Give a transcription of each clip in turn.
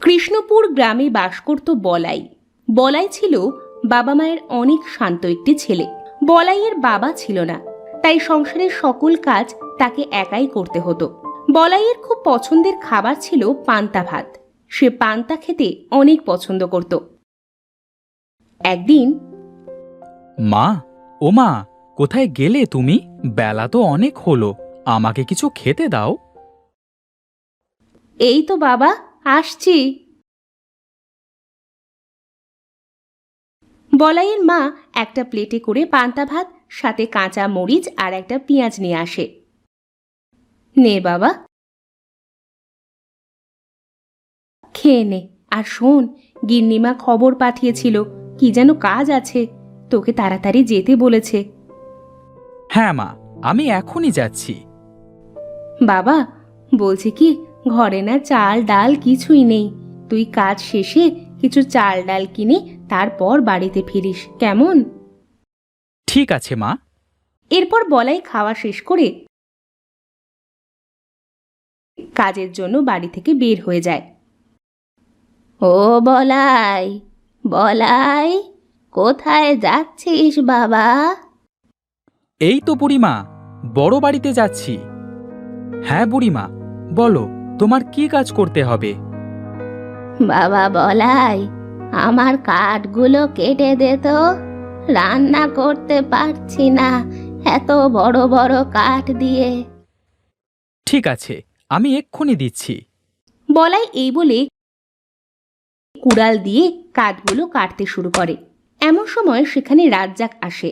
কৃষ্ণপুর গ্রামে বাস করত বলাই। বলাই ছিল বাবা মায়ের অনেক শান্ত একটি ছেলে। বলাইয়ের বাবা ছিল না, তাই সংসারের সকল কাজ তাকে একাই করতে হতো। বলাইয়ের খুব পছন্দের খাবার ছিল পান্তা ভাত। সে পান্তা খেতে অনেক পছন্দ করত। একদিন, মা, ও মা, কোথায় গেলে তুমি? বেলা তো অনেক হলো, আমাকে কিছু খেতে দাও। এই তো বাবা, আসছি। বলাইয়ের মা একটা প্লেটে করে পান্তা ভাত, সাথে কাঁচা মরিচ আর একটা পেঁয়াজ নিয়ে আসে। নে বাবা, খেয়ে নে। আর শোন, গিন্নিমা খবর পাঠিয়েছিল, কি যেন কাজ আছে, তোকে তাড়াতাড়ি যেতে বলেছে। হ্যাঁ মা, আমি এখনই যাচ্ছি। বাবা, বলছি কি, ঘরে না চাল ডাল কিছুই নেই। তুই কাজ শেষে কিছু চাল ডাল কিনে তারপর বাড়িতে ফিরিস, কেমন? ঠিক আছে মা। এরপর বলাই খাওয়া শেষ করে কাজের জন্য বাড়ি থেকে বের হয়ে যায়। ও বলাই, বলাই, কোথায় যাচ্ছিস বাবা? এই তো বুড়িমা, বড় বাড়িতে যাচ্ছি। হ্যাঁ বুড়িমা, বলো, তোমার কি কাজ করতে হবে? বাবা বলাই, আমার কাঠগুলো কেটে দে তো, রান্না করতে পারছি না এত বড় বড় কাঠ দিয়ে। ঠিক আছে, আমি এক্ষুনি দিচ্ছি। বলাই এই বলে কুড়াল দিয়ে কাঠগুলো কাটতে শুরু করে। এমন সময় সেখানে রাজ্জাক আসে।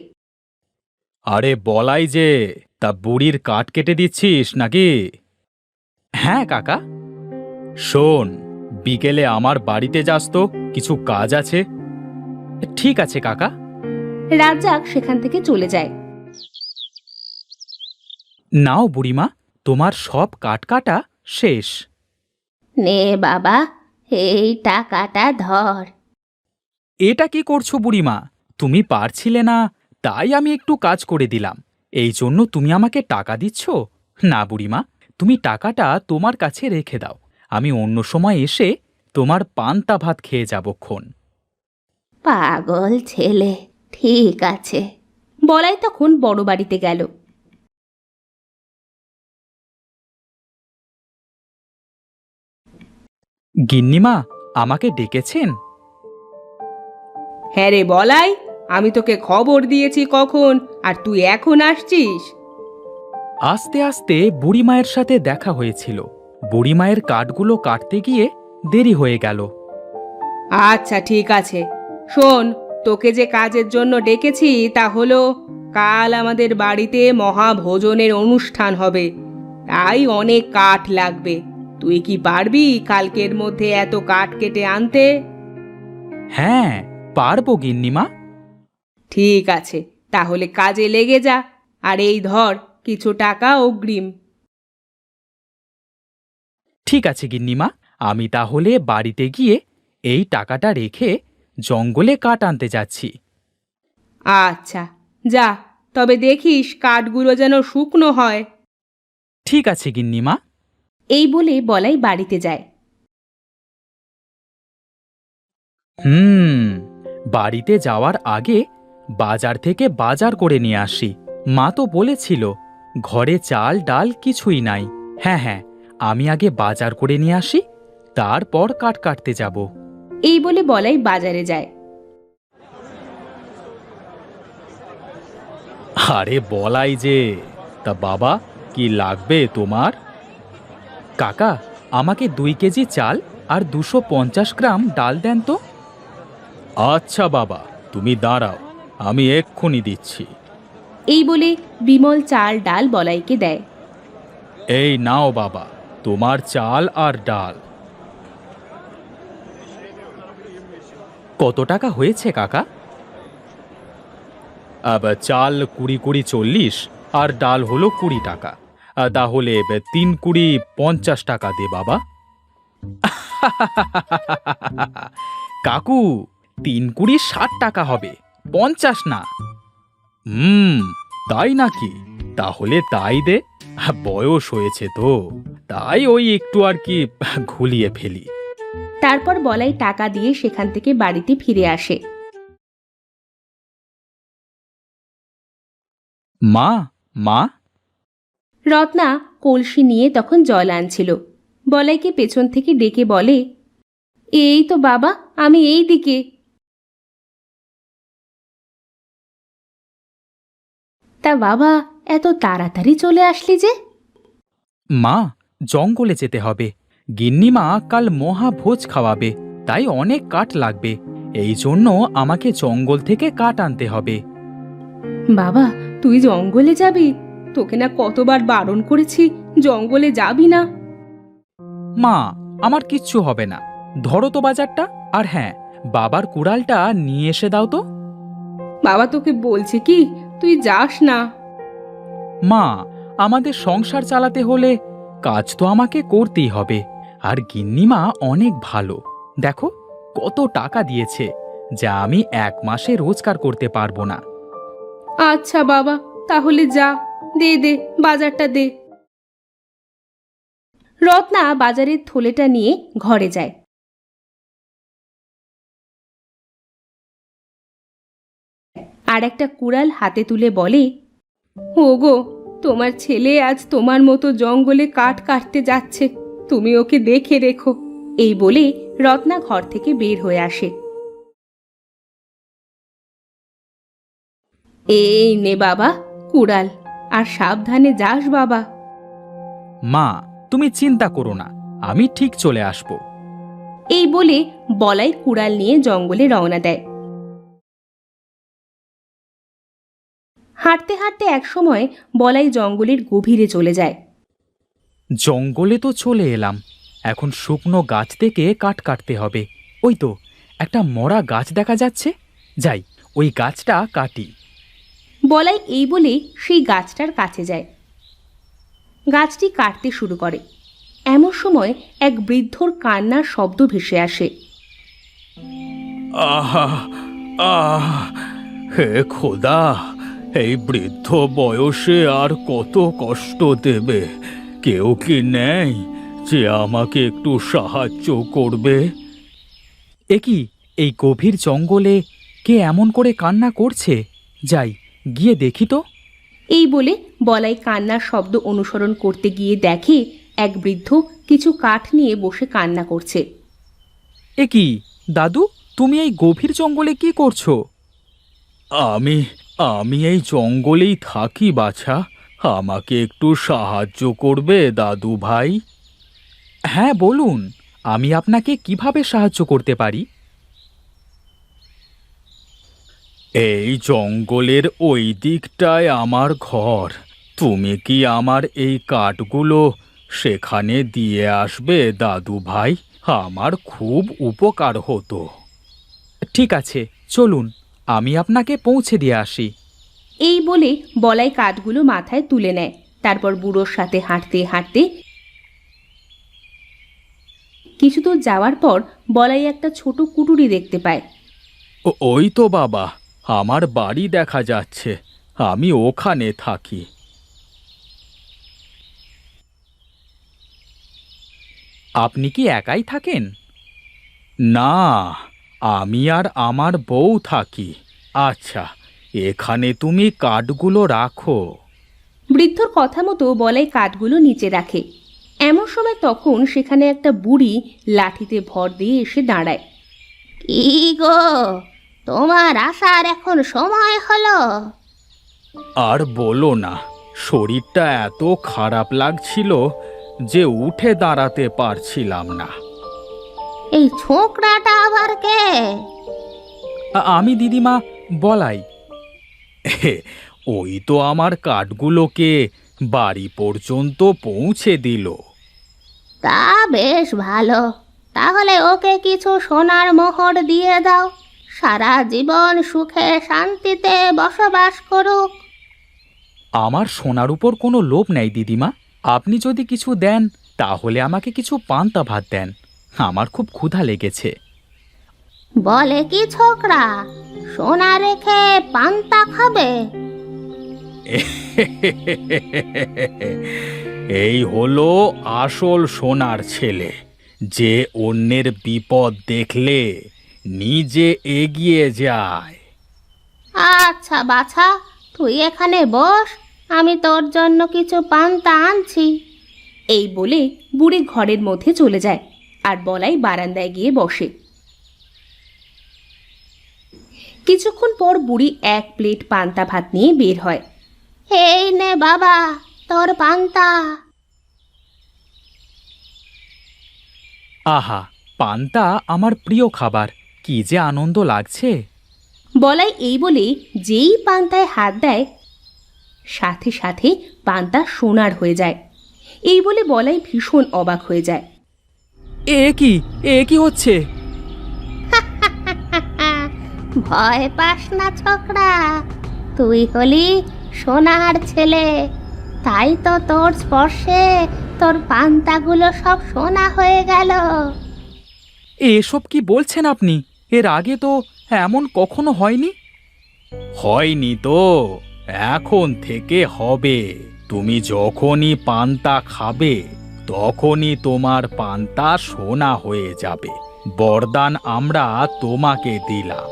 আরে বলাই যে, তা বুড়ির কাঠ কেটে দিচ্ছিস নাকি? হ্যাঁ কাকা। শোন, বিকেলে আমার বাড়িতে যাস তো, কিছু কাজ আছে। ঠিক আছে কাকা। রাজ্জাক সেখান থেকে চলে যায়। নাও বুড়িমা, তোমার সব কাঠ কাটা শেষ। নে বাবা, এই টাকাটা ধর। এটা কি করছো বুড়িমা? তুমি পারছিলে না, তাই আমি একটু কাজ করে দিলাম, এই জন্য তুমি আমাকে টাকা দিচ্ছ? না বুড়িমা, তুমি টাকাটা তোমার কাছে রেখে দাও, আমি অন্য সময় এসে তোমার পান্তা ভাত খেয়ে যাবক্ষণ। পাগল ছেলে, ঠিক আছে। বলাই তখন বড় বাড়িতে গেল। গিন্নিমা, আমাকে ডেকেছেন? হ্যাঁ রে বলাই, আমি তোকে খবর দিয়েছি কখন, আর তুই এখন আসছিস? আস্তে আস্তে বুড়িমায়ের সাথে দেখা হয়েছিল, বুড়িমায়ের কাঠগুলো কাটতে গিয়ে দেরি হয়ে গেল। আচ্ছা ঠিক আছে, শোন, তোকে যে কাজের জন্য ডেকেছি তা হলো, কাল আমাদের বাড়িতে মহাভোজনের অনুষ্ঠান হবে, তাই অনেক কাঠ লাগবে। তুই কি পারবি কালকের মধ্যে এত কাঠ কেটে আনতে? হ্যাঁ, পারবো গিন্নিমা। ঠিক আছে, তাহলে কাজে লেগে যা, আর এই ধর কিছু টাকা অগ্রিম। ঠিক আছে গিন্নিমা, আমি তাহলে বাড়িতে গিয়ে এই টাকাটা রেখে জঙ্গলে কাঠ আনতে যাচ্ছি। আচ্ছা, যা, তবে দেখিস কাঠগুলো যেন শুকনো হয়। ঠিক আছে গিন্নিমা। এই বলে বলাই বাড়িতে যায়। বাড়িতে যাওয়ার আগে বাজার থেকে বাজার করে নিয়ে আসি। মা তো বলেছিল ঘরে চাল ডাল কিছুই নাই। হ্যাঁ হ্যাঁ, আমি আগে বাজার করে নিয়ে আসি, তারপর কাঠ কাটতে যাব। এই বলে বলাই বাজারে যায়। আরে বলাই যে, তা বাবা, কি লাগবে তোমার? কাকা, আমাকে 2 কেজি চাল আর 250 গ্রাম ডাল দেন তো। আচ্ছা বাবা, তুমি দাঁড়াও, আমি এক্ষুনি দিচ্ছি। এই বলে বিমল চাল ডাল বলাইকে দেয়। এই নাও বাবা, তোমার চাল আর ডাল। কত টাকা হয়েছে কাকা? চাল 20-20 40 আর ডাল হলো 20 টাকা। তাহলে 3-20 টাকা দে বাবা। কাকু, 3-20 টাকা হবে, 50 না। তাই নাকি? তাহলে তাই দে, বয়স হয়েছে তো, তাই ওই একটু আর কি ঘুলিয়ে ফেলি। তারপর বলাই টাকা দিয়ে সেখান থেকে বাড়িতে ফিরে আসে। মা, মা। রত্না কলসি নিয়ে তখন জল আনছিল। বলাইকে পেছন থেকে ডেকে বলে, এই তো বাবা, আমি এই দিকে। তা বাবা, এত তাড়াতাড়ি চলে আসলি যে? মা, জঙ্গলে যেতে হবে। গিন্নিমা কাল মহাভোজ খাওয়াবে, তাই অনেক কাঠ লাগবে। এই জন্য আমাকে জঙ্গল থেকে কাঠ আনতে হবে। বাবা, তুই জঙ্গলে যাবি? তোকে না কতবার বারণ করেছি জঙ্গলে যাবি না। মা, আমার কিচ্ছু হবে না। ধরো তো বাজারটা, আর হ্যাঁ, বাবার কুড়ালটা নিয়ে এসে দাও তো। বাবা, তোকে বলছি কি, তুই যাস না। মা, আমাদের সংসার চালাতে হলে কাজ তো আমাকে করতেই হবে। আর গিন্নিমা অনেক ভালো, দেখো কত টাকা দিয়েছে, যা আমি 1 মাসে রোজগার করতে পারবো না। আচ্ছা বাবা, তাহলে যা, দে দে, বাজারটা দে। রত্না বাজারের থলেটা নিয়ে ঘরে যায়। আর একটা কুড়াল হাতে তুলে বলে, ওগো, তোমার ছেলে আজ তোমার মতো জঙ্গলে কাঠ কাটতে যাচ্ছে, তুমি ওকে দেখে রেখো। এই বলে রত্না ঘর থেকে বের হয়ে আসে। এই নে বাবা কুড়াল, আর সাবধানে যাস বাবা। মা, তুমি চিন্তা করো না, আমি ঠিক চলে আসব। এই বলে বলাই কুড়াল নিয়ে জঙ্গলে রওনা দেয়। হাঁটতে হাঁটতে একসময় বলাই জঙ্গলের গভীরে চলে যায়। জঙ্গলে তো চলে এলাম, এখন শুকনো গাছ থেকে কাঠ কাটতে হবে। ওই তো একটা মরা গাছ দেখা যাচ্ছে, যাই ওই গাছটা কাটি। বলাই এই বলে সেই গাছটার কাছে যায়। গাছটি কাটতে শুরু করে। এমন সময় এক বৃদ্ধর কান্নার শব্দ ভেসে আসে। আহা, আহ, হে খোদা, এই বৃদ্ধ বয়সে আর কত কষ্ট দেবে? কেউ কি নেই যে আমাকে একটু সাহায্য করবে? এ কি, এই গভীর জঙ্গলে কে এমন করে কান্না করছে? যাই গিয়ে দেখি তো। এই বলে বলাই কান্নার শব্দ অনুসরণ করতে গিয়ে দেখে এক বৃদ্ধ কিছু কাঠ নিয়ে বসে কান্না করছে। এ কি দাদু, তুমি এই গভীর জঙ্গলে কি করছো? আমি আমি এই জঙ্গলেই থাকি বাছা, আমাকে একটু সাহায্য করবে দাদু ভাই? হ্যাঁ বলুন, আমি আপনাকে কিভাবে সাহায্য করতে পারি? এই জঙ্গলের ওই দিকটায় আমার ঘর। তুমি কি আমার এই কাঠগুলো সেখানে দিয়ে আসবে দাদু ভাই? আমার খুব উপকার হতো। ঠিক আছে, চলুন, আমি আপনাকে পৌঁছে দিয়ে আসি। এই বলে বলাই কাঠগুলো মাথায় তুলে নেয়। তারপর বুড়োর সাথে হাঁটতে হাঁটতে কিছু দূর যাওয়ার পর বলাই একটা ছোট কুটুরি দেখতে পায়। ওই তো বাবা, আমার বাড়ি দেখা যাচ্ছে, আমি ওখানে থাকি। আপনি কি একাই থাকেন? না, আমি আর আমার বউ থাকি। আচ্ছা, এখানে তুমি কাঠগুলো রাখো। বৃদ্ধর কথা মতো বলাই কাঠগুলো নিচে রাখে। এমন সময় তখন সেখানে একটা বুড়ি লাঠিতে ভর দিয়ে এসে দাঁড়ায়। কি গো, তোমার আসার এখন সময় হলো? আর বলো না, শরীরটা এত খারাপ লাগছিল যে উঠে দাঁড়াতে পারছিলাম না। এই ছোকরাটা আবার কে? আমি দিদিমা, বলাই। ওই তো আমার কাঠগুলোকে বাড়ি পর্যন্ত পৌঁছে দিল। তা বেশ ভালো, তাহলে ওকে কিছু সোনার মোহর দিয়ে দাও, সারা জীবন সুখে শান্তিতে বসবাস করুক। আমার সোনার উপর কোনো লোভ নেই দিদিমা, আপনি যদি কিছু দেন তাহলে আমাকে কিছু পান্তা ভাত দেন, আমার খুব ক্ষুধা লেগেছে। বলে কি ছোকরা, সোনা রেখে পান্তা খাবে? এই হলো আসল সোনার ছেলে, যে অন্যের বিপদ দেখলে নিজে এগিয়ে যায়। আচ্ছা বাছা, তুই এখানে বস, আমি তোর জন্য কিছু পান্তা আনছি। এই বলে বুড়ি ঘরের মধ্যে চলে যায় আর বলাই বারান্দায় গিয়ে বসে। কিছুক্ষণ পর বুড়ি এক প্লেট পান্তা ভাত নিয়ে বের হয়। এই নে বাবা, তোর পান্তা। আহা, পান্তা আমার প্রিয় খাবার, কি যে আনন্দ লাগছে। বলাই এই বলে যেই পান্তায় হাত দেয়, সাথে সাথে পান্তা সোনার হয়ে যায়। এই বলে বলাই ভীষণ অবাক হয়ে যায়। এ কি হচ্ছে? ভয় পাস না ছোকরা, তুই হলি সোনার ছেলে, তাই তো তোর স্পর্শে তোর পান্তাগুলো সব সোনা হয়ে গেল। এসব কি বলছেন আপনি? এর আগে তো এমন কখনো হয়নি। হয়নি তো, এখন থেকে হবে। তুমি যখনই পান্তা খাবে তখনই তোমার পান্তা সোনা হয়ে যাবে। বরদান আমরা তোমাকে দিলাম।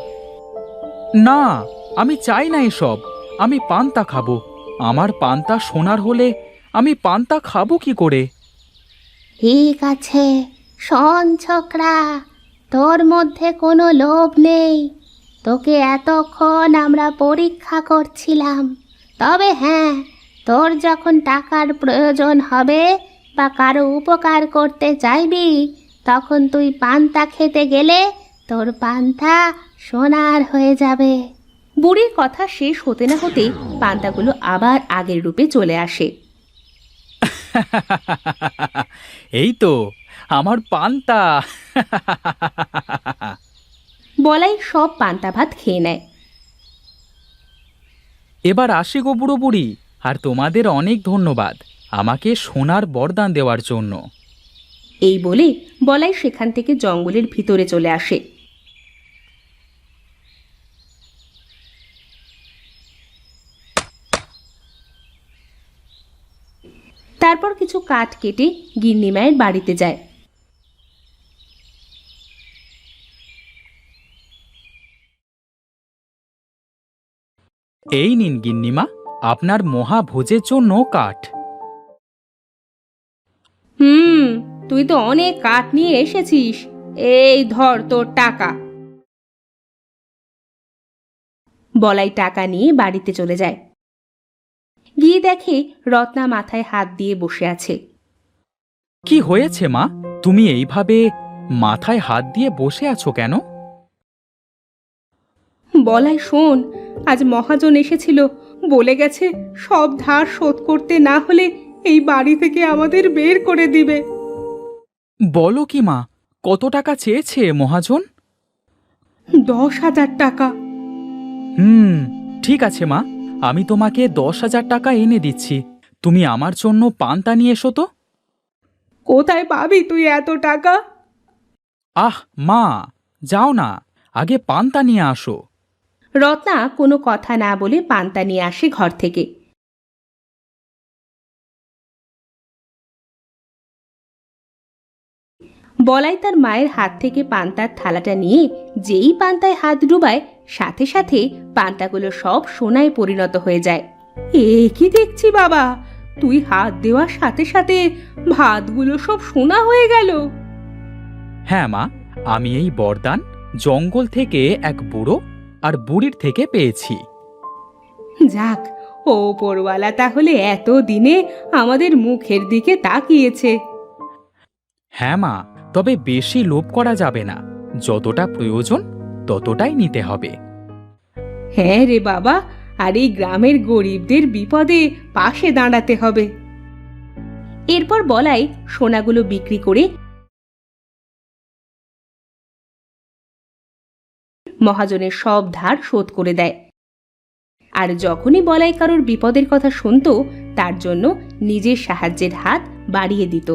না, আমি চাই না এসব। আমি পান্তা খাবো। আমার পান্তা সোনার হলে আমি পান্তা খাবো কি করে? ঠিক আছে, শোন ছোকরা, তোর মধ্যে কোনো লোভ নেই। তোকে এতক্ষণ আমরা পরীক্ষা করছিলাম। তবে হ্যাঁ, তোর যখন টাকার প্রয়োজন হবে বা কারো উপকার করতে চাইবি, তখন তুই পান্তা খেতে গেলে তোর পান্তা সোনার হয়ে যাবে। বুড়ির কথা শেষ হতে না হতেই পান্তাগুলো আবার আগের রূপে চলে আসে। এই তো আমার পান্তা। বলাই সব পান্তা ভাত খেয়ে নেয়। এবার আসি গো বুড়ো বুড়ি, আর তোমাদের অনেক ধন্যবাদ আমাকে সোনার বরদান দেওয়ার জন্য। এই বলে বলাই সেখান থেকে জঙ্গলের ভিতরে চলে আসে। তারপর কিছু কাঠ কেটে গিন্নিমায়ের বাড়িতে যায়। এই নিন গিন্নিমা, আপনার মহাভোজের জন্য কাঠ। তুই তো অনেক কাঠ নিয়ে এসেছিস, এই ধর তোর টাকা। বলাই টাকা নিয়ে বাড়িতে চলে যায়। গিয়ে দেখে রত্না মাথায় হাত দিয়ে বসে আছে। কি হয়েছে মা? তুমি এইভাবে মাথায় হাত দিয়ে বসে আছো কেন? বলাই শোন, আজ মহাজন এসেছিল, বলে গেছে সব ধার শোধ করতে না হলে এই বাড়ি থেকে আমাদের বের করে দিবে। বলো কি মা, কত টাকা চেয়েছে মহাজন? 10,000 টাকা। ঠিক আছে মা, আমি তোমাকে 10,000 টাকা এনে দিচ্ছি। তুমি আমার জন্য পান্তা নিয়ে এসো তো। কোথায় পাবি তুই এত টাকা? আহ মা, যাও না, আগে পান্তা নিয়ে আসো। রত্না কোনো কথা না বলে পান্তা নিয়ে আসে ঘর থেকে। বলাই তার মায়ের হাত থেকে পান্তার থালাটা নিয়ে যেই পান্তায় হাত ডুবায়, সাথে সাথে পান্তাগুলো সব সোনায় পরিণত হয়ে যায়। এ কি দেখছি বাবা, তুই হাত দেওয়ার সাথে সাথে ভাতগুলো সব সোনা হয়ে গেল। হ্যাঁ মা, আমি এই বরদান জঙ্গল থেকে এক বুড়ো আর বুড়ির থেকে পেয়েছি। যাক, ওপরওয়ালা তাহলে এত দিনে আমাদের মুখের দিকে তাকিয়েছে। হ্যাঁ মা, তবে বেশি লোভ করা যাবে না। যতটা প্রয়োজন ততটাই নিতে হবে। হ্যাঁ রে বাবা, আর এই গ্রামের গরিবদের বিপদে পাশে দাঁড়াতে হবে। এরপর বলাই সোনাগুলো বিক্রি করে মহাজনের সব ধার শোধ করে দেয়। আর যখনই বলাই কারোর বিপদের কথা শুনতো, তার জন্য নিজের সাহায্যের হাত বাড়িয়ে দিত।